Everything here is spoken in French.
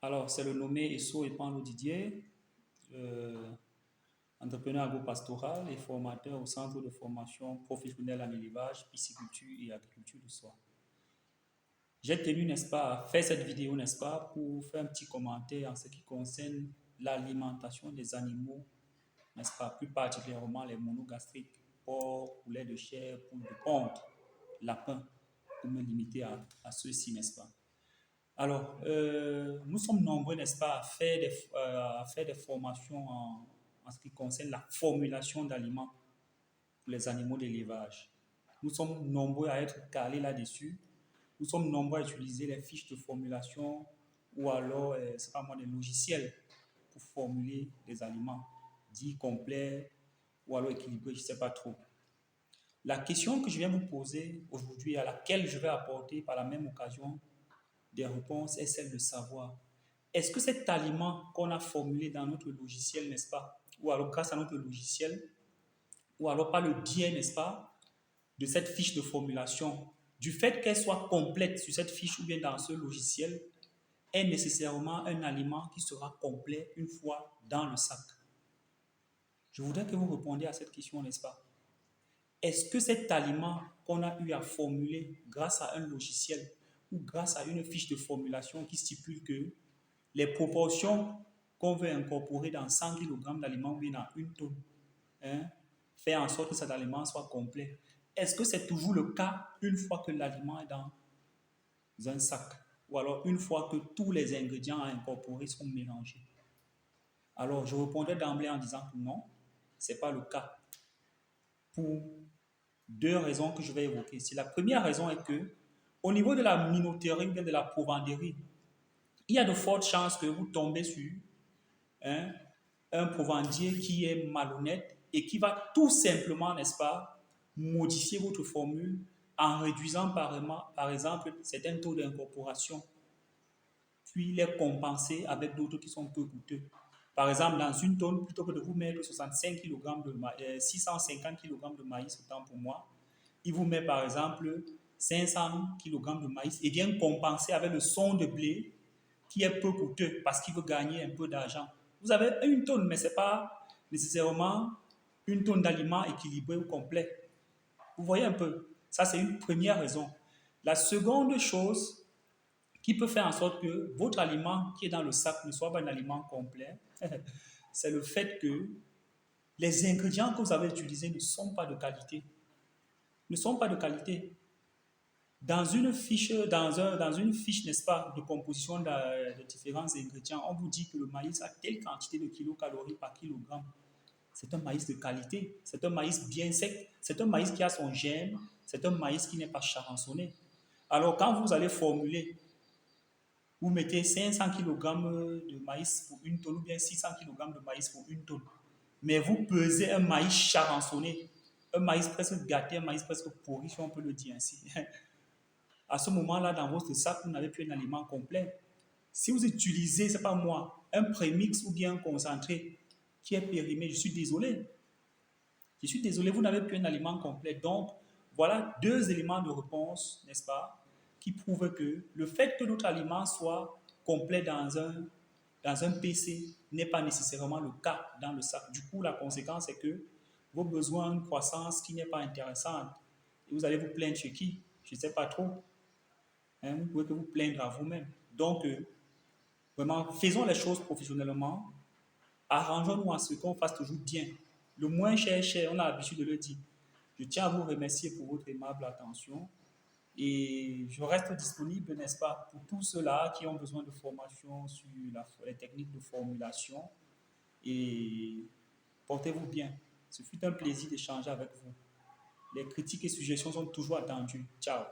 Alors, c'est le nommé Esso Epanlo Didier, euh, entrepreneur agropastoral et formateur au centre de formation professionnelle en élevage, pisciculture et agriculture du soie. J'ai tenu, n'est-ce pas, à faire cette vidéo, n'est-ce pas, pour faire un petit commentaire en ce qui concerne l'alimentation des animaux, n'est-ce pas, plus particulièrement les monogastriques, porc, poulet de chair, poule de ponte, lapin, pour me limiter à ceux-ci, n'est-ce pas. Alors, nous sommes nombreux, n'est-ce pas, à faire des formations en ce qui concerne la formulation d'aliments pour les animaux d'élevage. Nous sommes nombreux à être calés là-dessus. Nous sommes nombreux à utiliser les fiches de formulation ou alors, c'est pas moi, des logiciels pour formuler des aliments dits complets ou alors équilibrés, je ne sais pas trop. La question que je viens vous poser aujourd'hui, à laquelle je vais apporter par la même occasion des réponses, est celle de savoir est-ce que cet aliment qu'on a formulé dans notre logiciel, n'est-ce pas, ou alors grâce à notre logiciel, ou alors par le biais, n'est-ce pas, de cette fiche de formulation, du fait qu'elle soit complète sur cette fiche ou bien dans ce logiciel, est nécessairement un aliment qui sera complet une fois dans le sac. Je voudrais que vous répondiez à cette question, n'est-ce pas? Est-ce que cet aliment qu'on a eu à formuler grâce à un logiciel ou grâce à une fiche de formulation qui stipule que les proportions qu'on veut incorporer dans 100 kg d'aliments ou bien dans une tonne, hein, faire en sorte que cet aliment soit complet. Est-ce que c'est toujours le cas une fois que l'aliment est dans un sac ou alors une fois que tous les ingrédients à incorporer sont mélangés? Alors, je répondrai d'emblée en disant que non, ce n'est pas le cas. Pour deux raisons que je vais évoquer ici. La première raison est que, au niveau de la minoterie ou de la provendierie, il y a de fortes chances que vous tombez sur hein, un provendier qui est malhonnête et qui va tout simplement, n'est-ce pas, modifier votre formule en réduisant par exemple certains taux d'incorporation, puis les compenser avec d'autres qui sont peu coûteux. Par exemple, dans une tonne, plutôt que de vous mettre 65 kg de 650 kg de maïs, autant pour moi, il vous met par exemple 500 kg de maïs et vient compenser avec le son de blé qui est peu coûteux parce qu'il veut gagner un peu d'argent. Vous avez une tonne, mais ce n'est pas nécessairement une tonne d'aliments équilibrés ou complets. Vous voyez un peu, ça c'est une première raison. La seconde chose qui peut faire en sorte que votre aliment qui est dans le sac ne soit pas un aliment complet, c'est le fait que les ingrédients que vous avez utilisés ne sont pas de qualité. Ne sont pas de qualité. Dans une fiche, dans une fiche, n'est-ce pas, de composition de différents ingrédients, on vous dit que le maïs a telle quantité de kilocalories par kilogramme. C'est un maïs de qualité, c'est un maïs bien sec, c'est un maïs qui a son germe, c'est un maïs qui n'est pas charançonné. Alors quand vous allez formuler, vous mettez 500 kg de maïs pour une tonne ou bien 600 kg de maïs pour une tonne, mais vous pesez un maïs charançonné, un maïs presque gâté, un maïs presque pourri, si on peut le dire ainsi. À ce moment-là, dans votre sac, vous n'avez plus un aliment complet. Si vous utilisez, c'est pas moi, un prémix ou bien un concentré qui est périmé, je suis désolé. Je suis désolé, vous n'avez plus un aliment complet. Donc, voilà deux éléments de réponse, n'est-ce pas, qui prouvent que le fait que notre aliment soit complet dans un PC n'est pas nécessairement le cas dans le sac. Du coup, la conséquence est que vos besoins ont une croissance qui n'est pas intéressante. Et vous allez vous plaindre chez qui? Je ne sais pas trop. Hein, vous pouvez que vous plaindre à vous-même. Donc, vraiment, faisons les choses professionnellement. Arrangeons-nous à ce qu'on fasse toujours bien. Le moins cher est cher, on a l'habitude de le dire. Je tiens à vous remercier pour votre aimable attention et je reste disponible, n'est-ce pas, pour tous ceux-là qui ont besoin de formation sur les techniques de formulation et portez-vous bien. Ce fut un plaisir d'échanger avec vous. Les critiques et suggestions sont toujours attendues. Ciao.